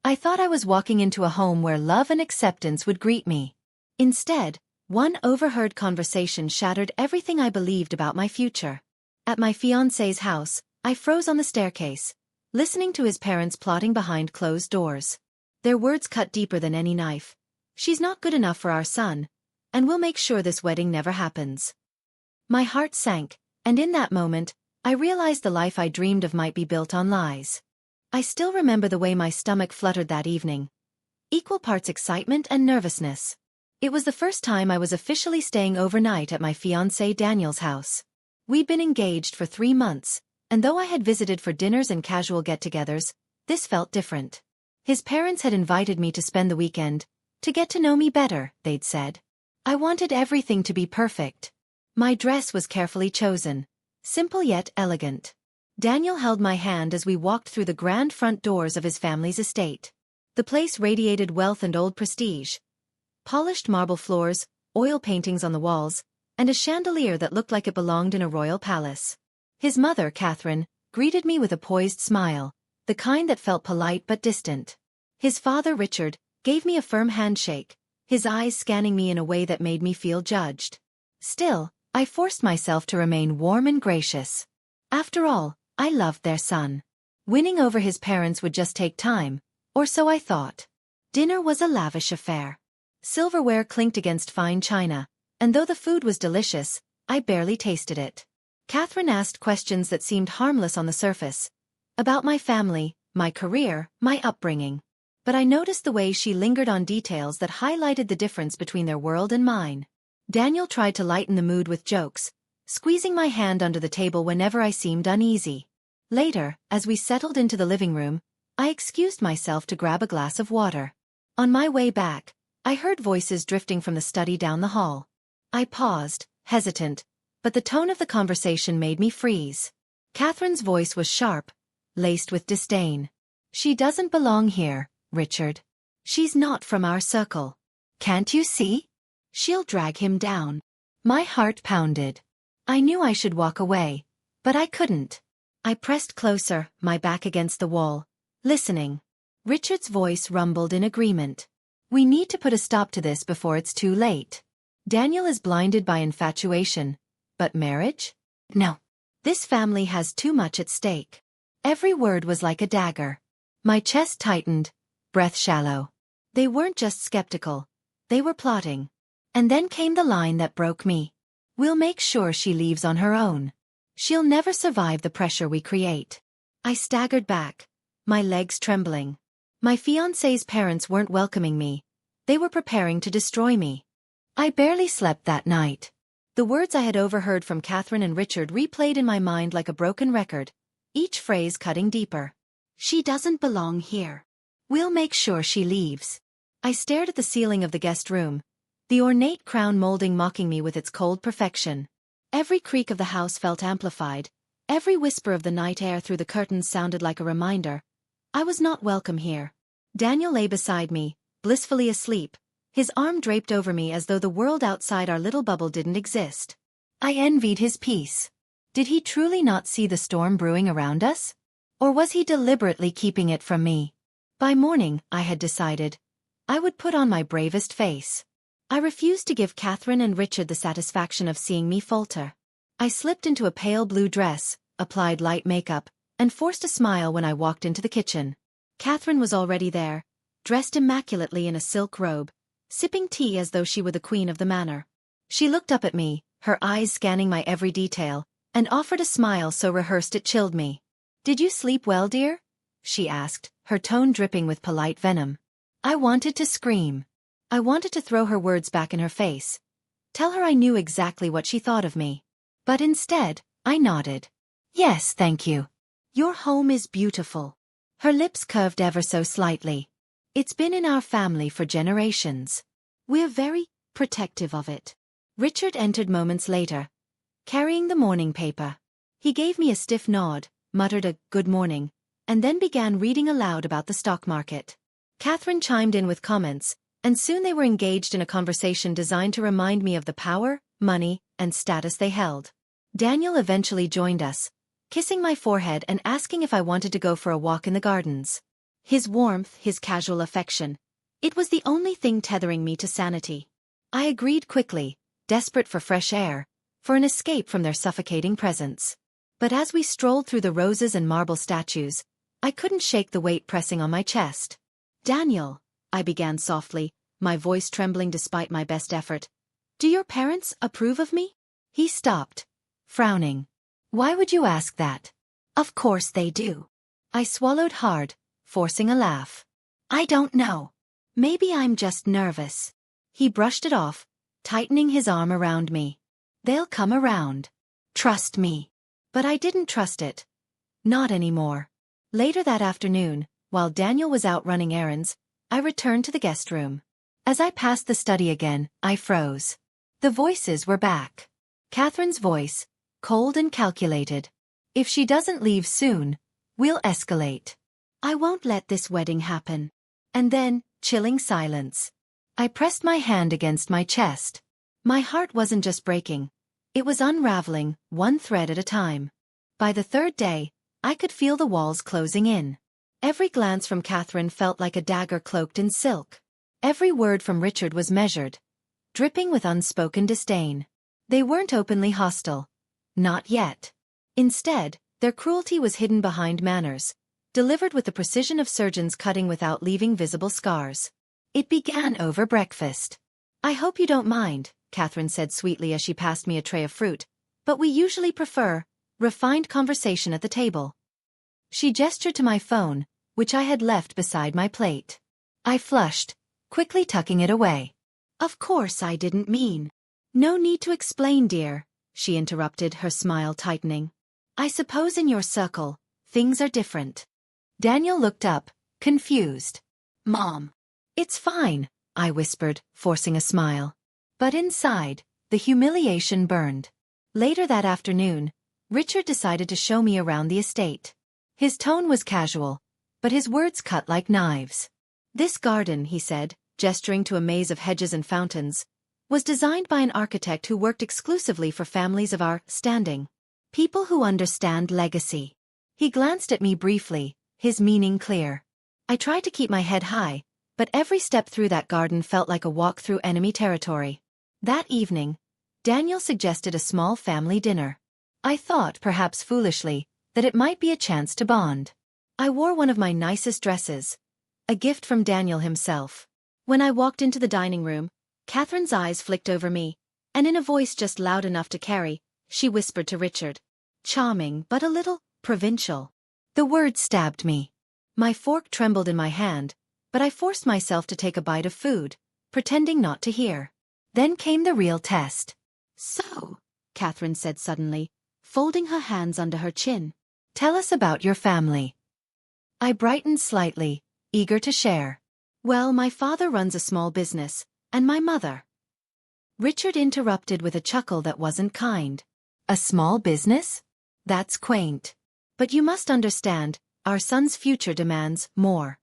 I thought I was walking into a home where love and acceptance would greet me. Instead, one overheard conversation shattered everything I believed about my future. At my fiancé's house, I froze on the staircase, listening to his parents plotting behind closed doors. Their words cut deeper than any knife. She's not good enough for our son, and we'll make sure this wedding never happens. My heart sank, and in that moment, I realized the life I dreamed of might be built on lies. I still remember the way my stomach fluttered that evening. Equal parts excitement and nervousness. It was the first time I was officially staying overnight at my fiancé Daniel's house. We'd been engaged for 3 months, and though I had visited for dinners and casual get-togethers, this felt different. His parents had invited me to spend the weekend, to get to know me better, they'd said. I wanted everything to be perfect. My dress was carefully chosen, simple yet elegant. Daniel held my hand as we walked through the grand front doors of his family's estate. The place radiated wealth and old prestige. Polished marble floors, oil paintings on the walls, and a chandelier that looked like it belonged in a royal palace. His mother, Catherine, greeted me with a poised smile, the kind that felt polite but distant. His father, Richard, gave me a firm handshake, his eyes scanning me in a way that made me feel judged. Still, I forced myself to remain warm and gracious. After all, I loved their son. Winning over his parents would just take time, or so I thought. Dinner was a lavish affair. Silverware clinked against fine china, and though the food was delicious, I barely tasted it. Catherine asked questions that seemed harmless on the surface, about my family, my career, my upbringing. But I noticed the way she lingered on details that highlighted the difference between their world and mine. Daniel tried to lighten the mood with jokes, squeezing my hand under the table whenever I seemed uneasy. Later, as we settled into the living room, I excused myself to grab a glass of water. On my way back, I heard voices drifting from the study down the hall. I paused, hesitant, but the tone of the conversation made me freeze. Catherine's voice was sharp, laced with disdain. She doesn't belong here, Richard. She's not from our circle. Can't you see? She'll drag him down. My heart pounded. I knew I should walk away, but I couldn't. I pressed closer, my back against the wall, listening. Richard's voice rumbled in agreement. We need to put a stop to this before it's too late. Daniel is blinded by infatuation, but marriage? No. This family has too much at stake. Every word was like a dagger. My chest tightened, breath shallow. They weren't just skeptical, they were plotting. And then came the line that broke me. We'll make sure she leaves on her own. She'll never survive the pressure we create. I staggered back, my legs trembling. My fiancé's parents weren't welcoming me. They were preparing to destroy me. I barely slept that night. The words I had overheard from Catherine and Richard replayed in my mind like a broken record, each phrase cutting deeper. She doesn't belong here. We'll make sure she leaves. I stared at the ceiling of the guest room, the ornate crown molding mocking me with its cold perfection. Every creak of the house felt amplified, every whisper of the night air through the curtains sounded like a reminder. I was not welcome here. Daniel lay beside me, blissfully asleep, his arm draped over me as though the world outside our little bubble didn't exist. I envied his peace. Did he truly not see the storm brewing around us? Or was he deliberately keeping it from me? By morning, I had decided, I would put on my bravest face. I refused to give Catherine and Richard the satisfaction of seeing me falter. I slipped into a pale blue dress, applied light makeup, and forced a smile when I walked into the kitchen. Catherine was already there, dressed immaculately in a silk robe, sipping tea as though she were the queen of the manor. She looked up at me, her eyes scanning my every detail, and offered a smile so rehearsed it chilled me. "Did you sleep well, dear?" she asked, her tone dripping with polite venom. I wanted to scream. I wanted to throw her words back in her face, tell her I knew exactly what she thought of me. But instead, I nodded. "Yes, thank you. Your home is beautiful." Her lips curved ever so slightly. "It's been in our family for generations. We're very protective of it." Richard entered moments later, carrying the morning paper. He gave me a stiff nod, muttered a "good morning," and then began reading aloud about the stock market. Catherine chimed in with comments, and soon they were engaged in a conversation designed to remind me of the power, money, and status they held. Daniel eventually joined us, kissing my forehead and asking if I wanted to go for a walk in the gardens. His warmth, his casual affection. It was the only thing tethering me to sanity. I agreed quickly, desperate for fresh air, for an escape from their suffocating presence. But as we strolled through the roses and marble statues, I couldn't shake the weight pressing on my chest. "Daniel," I began softly, my voice trembling despite my best effort. "Do your parents approve of me?" He stopped, frowning. "Why would you ask that?" "Of course they do." I swallowed hard, forcing a laugh. "I don't know. Maybe I'm just nervous." He brushed it off, tightening his arm around me. "They'll come around. Trust me." But I didn't trust it. Not anymore. Later that afternoon, while Daniel was out running errands, I returned to the guest room. As I passed the study again, I froze. The voices were back. Catherine's voice, cold and calculated. "If she doesn't leave soon, we'll escalate. I won't let this wedding happen." And then, chilling silence. I pressed my hand against my chest. My heart wasn't just breaking. It was unraveling, one thread at a time. By the third day, I could feel the walls closing in. Every glance from Catherine felt like a dagger cloaked in silk. Every word from Richard was measured, dripping with unspoken disdain. They weren't openly hostile. Not yet. Instead, their cruelty was hidden behind manners, delivered with the precision of surgeons cutting without leaving visible scars. It began over breakfast. "I hope you don't mind," Catherine said sweetly as she passed me a tray of fruit, "but we usually prefer refined conversation at the table." She gestured to my phone, which I had left beside my plate. I flushed, quickly tucking it away. "Of course I didn't mean." "No need to explain, dear," she interrupted, her smile tightening. "I suppose in your circle, things are different." Daniel looked up, confused. "Mom." "It's fine," I whispered, forcing a smile. But inside, the humiliation burned. Later that afternoon, Richard decided to show me around the estate. His tone was casual, but his words cut like knives. "This garden," he said, gesturing to a maze of hedges and fountains, "was designed by an architect who worked exclusively for families of our standing. People who understand legacy." He glanced at me briefly, his meaning clear. I tried to keep my head high, but every step through that garden felt like a walk through enemy territory. That evening, Daniel suggested a small family dinner. I thought, perhaps foolishly, that it might be a chance to bond. I wore one of my nicest dresses, a gift from Daniel himself. When I walked into the dining room, Catherine's eyes flicked over me, and in a voice just loud enough to carry, she whispered to Richard, "Charming, but a little provincial." The word stabbed me. My fork trembled in my hand, but I forced myself to take a bite of food, pretending not to hear. Then came the real test. "So," Catherine said suddenly, folding her hands under her chin, "tell us about your family." I brightened slightly, eager to share. "Well, my father runs a small business, and my mother." Richard interrupted with a chuckle that wasn't kind. "A small business? That's quaint. But you must understand, our son's future demands more."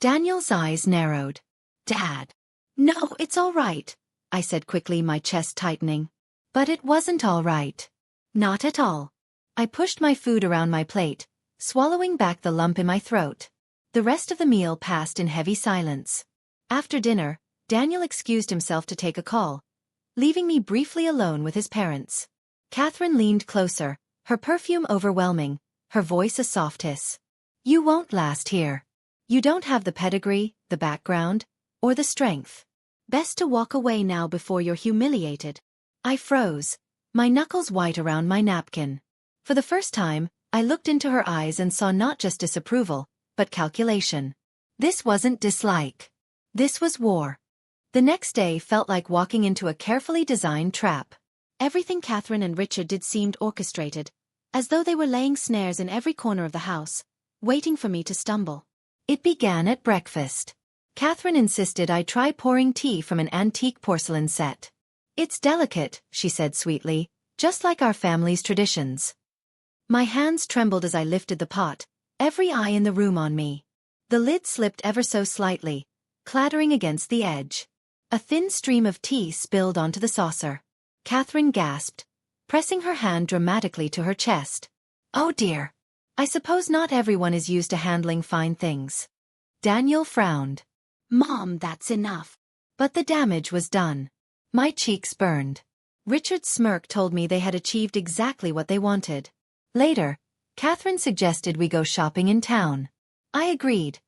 Daniel's eyes narrowed. "Dad." "No, it's all right," I said quickly, my chest tightening. But it wasn't all right. Not at all. I pushed my food around my plate, swallowing back the lump in my throat. The rest of the meal passed in heavy silence. After dinner, Daniel excused himself to take a call, leaving me briefly alone with his parents. Catherine leaned closer, her perfume overwhelming, her voice a soft hiss. "You won't last here. You don't have the pedigree, the background, or the strength. Best to walk away now before you're humiliated." I froze, my knuckles white around my napkin. For the first time, I looked into her eyes and saw not just disapproval, but calculation. This wasn't dislike. This was war. The next day felt like walking into a carefully designed trap. Everything Catherine and Richard did seemed orchestrated, as though they were laying snares in every corner of the house, waiting for me to stumble. It began at breakfast. Catherine insisted I try pouring tea from an antique porcelain set. "It's delicate," she said sweetly, "just like our family's traditions." My hands trembled as I lifted the pot, every eye in the room on me. The lid slipped ever so slightly, clattering against the edge. A thin stream of tea spilled onto the saucer. Catherine gasped, pressing her hand dramatically to her chest. "Oh dear. I suppose not everyone is used to handling fine things." Daniel frowned. Mom, that's enough. But the damage was done. My cheeks burned. Richard's smirk told me they had achieved exactly what they wanted. Later, Catherine suggested we go shopping in town. I agreed,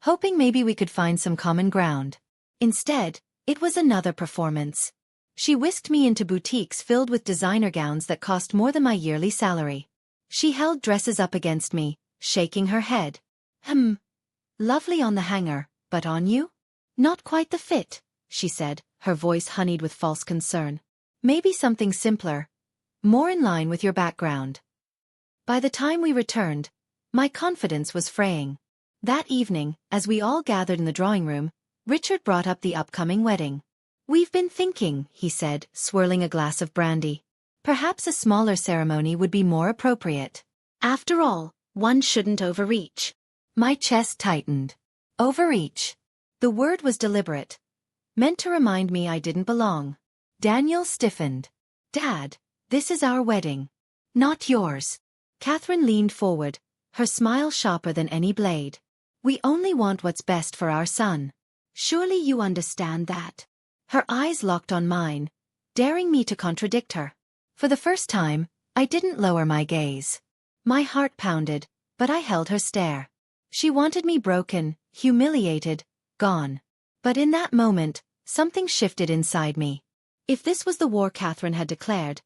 hoping maybe we could find some common ground. Instead, it was another performance. She whisked me into boutiques filled with designer gowns that cost more than my yearly salary. She held dresses up against me, shaking her head. Lovely on the hanger, but on you? Not quite the fit, she said, her voice honeyed with false concern. Maybe something simpler, more in line with your background. By the time we returned, my confidence was fraying. That evening, as we all gathered in the drawing room, Richard brought up the upcoming wedding. We've been thinking, he said, swirling a glass of brandy. Perhaps a smaller ceremony would be more appropriate. After all, one shouldn't overreach. My chest tightened. Overreach. The word was deliberate, meant to remind me I didn't belong. Daniel stiffened. Dad, this is our wedding. Not yours. Catherine leaned forward, her smile sharper than any blade. We only want what's best for our son. Surely you understand that. Her eyes locked on mine, daring me to contradict her. For the first time, I didn't lower my gaze. My heart pounded, but I held her stare. She wanted me broken, humiliated, gone. But in that moment, something shifted inside me. If this was the war Catherine had declared,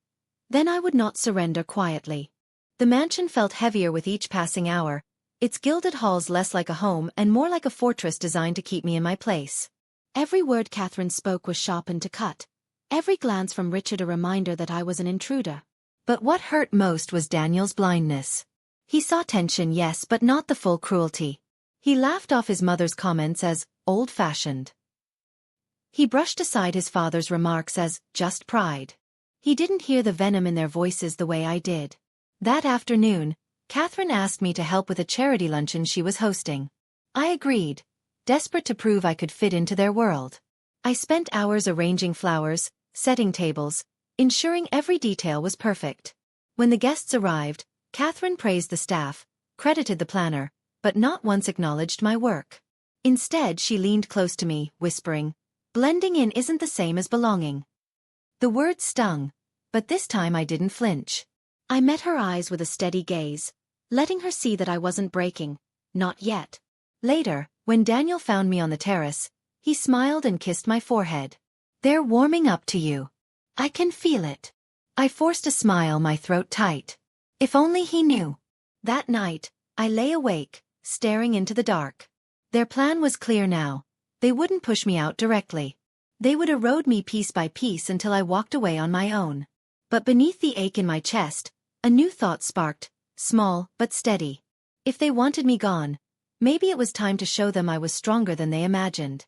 then I would not surrender quietly. The mansion felt heavier with each passing hour, its gilded halls less like a home and more like a fortress designed to keep me in my place. Every word Catherine spoke was sharpened to cut, every glance from Richard a reminder that I was an intruder. But what hurt most was Daniel's blindness. He saw tension, yes, but not the full cruelty. He laughed off his mother's comments as old-fashioned. He brushed aside his father's remarks as just pride. He didn't hear the venom in their voices the way I did. That afternoon, Catherine asked me to help with a charity luncheon she was hosting. I agreed, desperate to prove I could fit into their world. I spent hours arranging flowers, setting tables, ensuring every detail was perfect. When the guests arrived, Catherine praised the staff, credited the planner, but not once acknowledged my work. Instead, she leaned close to me, whispering, "Blending in isn't the same as belonging." The words stung, but this time I didn't flinch. I met her eyes with a steady gaze, letting her see that I wasn't breaking, not yet. Later, when Daniel found me on the terrace, he smiled and kissed my forehead. "They're warming up to you. I can feel it." I forced a smile, my throat tight. If only he knew. That night, I lay awake, staring into the dark. Their plan was clear now. They wouldn't push me out directly. They would erode me piece by piece until I walked away on my own. But beneath the ache in my chest, a new thought sparked, small but steady. If they wanted me gone, maybe it was time to show them I was stronger than they imagined.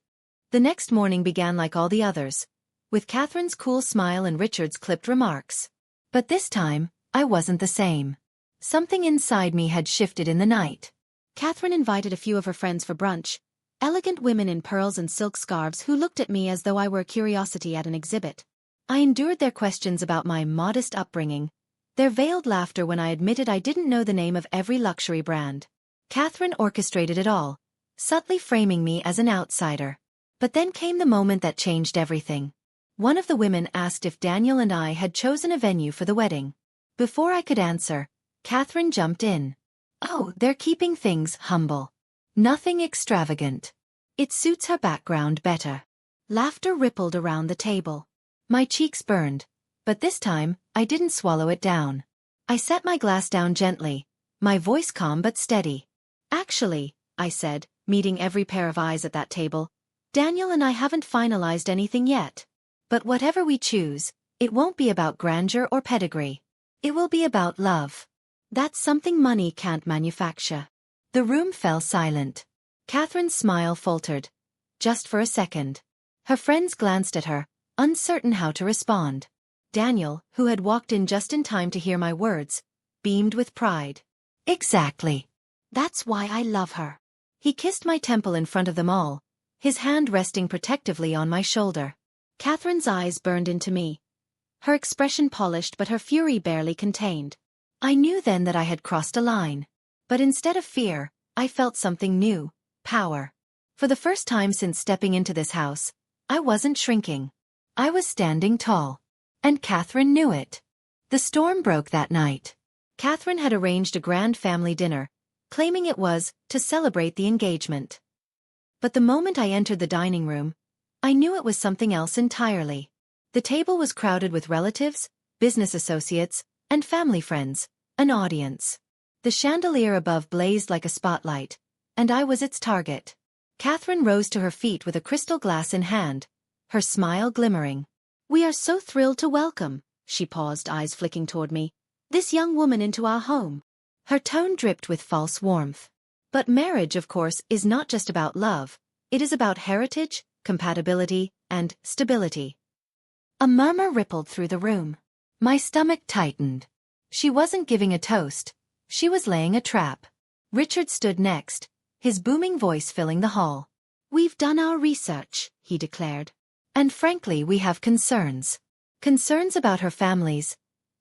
The next morning began like all the others, with Catherine's cool smile and Richard's clipped remarks. But this time, I wasn't the same. Something inside me had shifted in the night. Catherine invited a few of her friends for brunch, elegant women in pearls and silk scarves who looked at me as though I were a curiosity at an exhibit. I endured their questions about my modest upbringing, their veiled laughter when I admitted I didn't know the name of every luxury brand. Catherine orchestrated it all, subtly framing me as an outsider. But then came the moment that changed everything. One of the women asked if Daniel and I had chosen a venue for the wedding. Before I could answer, Catherine jumped in. "Oh, they're keeping things humble. Nothing extravagant. It suits her background better." Laughter rippled around the table. My cheeks burned, but this time, I didn't swallow it down. I set my glass down gently, my voice calm but steady. "Actually," I said, meeting every pair of eyes at that table, "Daniel and I haven't finalized anything yet. But whatever we choose, it won't be about grandeur or pedigree. It will be about love. That's something money can't manufacture." The room fell silent. Catherine's smile faltered, just for a second. Her friends glanced at her, uncertain how to respond. Daniel, who had walked in just in time to hear my words, beamed with pride. "Exactly. That's why I love her." He kissed my temple in front of them all, his hand resting protectively on my shoulder. Catherine's eyes burned into me, her expression polished but her fury barely contained. I knew then that I had crossed a line. But instead of fear, I felt something new, power. For the first time since stepping into this house, I wasn't shrinking. I was standing tall. And Catherine knew it. The storm broke that night. Catherine had arranged a grand family dinner, claiming it was to celebrate the engagement. But the moment I entered the dining room, I knew it was something else entirely. The table was crowded with relatives, business associates, and family friends, an audience. The chandelier above blazed like a spotlight, and I was its target. Catherine rose to her feet with a crystal glass in hand, her smile glimmering. "We are so thrilled to welcome," she paused, eyes flicking toward me, "this young woman into our home." Her tone dripped with false warmth. But marriage, of course, is not just about love. It is about heritage, compatibility, and stability. A murmur rippled through the room. My stomach tightened. She wasn't giving a toast. She was laying a trap. Richard stood next, his booming voice filling the hall. "We've done our research," he declared. "And frankly, we have concerns. Concerns about her family's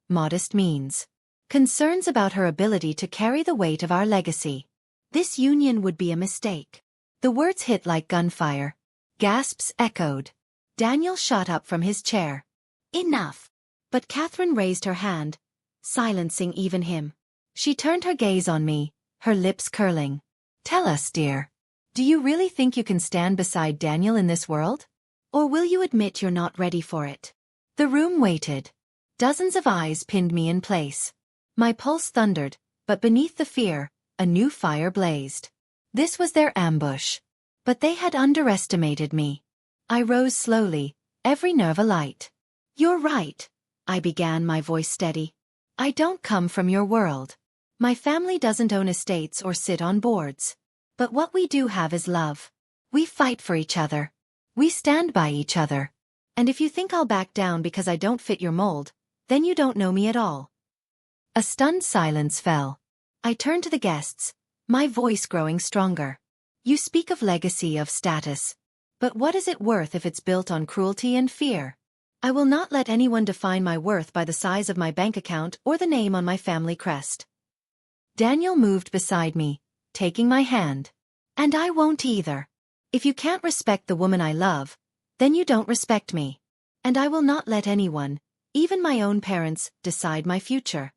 modest means. Concerns about her ability to carry the weight of our legacy. This union would be a mistake." The words hit like gunfire. Gasps echoed. Daniel shot up from his chair. "Enough." But Catherine raised her hand, silencing even him. She turned her gaze on me, her lips curling. "Tell us, dear. Do you really think you can stand beside Daniel in this world? Or will you admit you're not ready for it?" The room waited. Dozens of eyes pinned me in place. My pulse thundered, but beneath the fear, a new fire blazed. This was their ambush. But they had underestimated me. I rose slowly, every nerve alight. "You're right," I began, my voice steady. "I don't come from your world. My family doesn't own estates or sit on boards. But what we do have is love. We fight for each other. We stand by each other. And if you think I'll back down because I don't fit your mold, then you don't know me at all." A stunned silence fell. I turned to the guests, my voice growing stronger. "You speak of legacy, of status. But what is it worth if it's built on cruelty and fear? I will not let anyone define my worth by the size of my bank account or the name on my family crest." Daniel moved beside me, taking my hand. "And I won't either. If you can't respect the woman I love, then you don't respect me. And I will not let anyone, even my own parents, decide my future."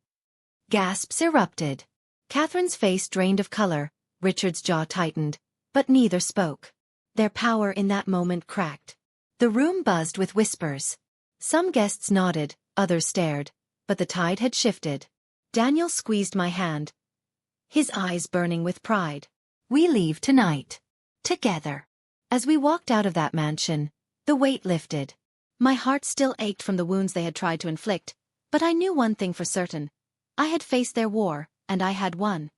Gasps erupted. Catherine's face drained of color, Richard's jaw tightened, but neither spoke. Their power in that moment cracked. The room buzzed with whispers. Some guests nodded, others stared, but the tide had shifted. Daniel squeezed my hand, his eyes burning with pride. "We leave tonight. Together." As we walked out of that mansion, the weight lifted. My heart still ached from the wounds they had tried to inflict, but I knew one thing for certain. I had faced their war, and I had won.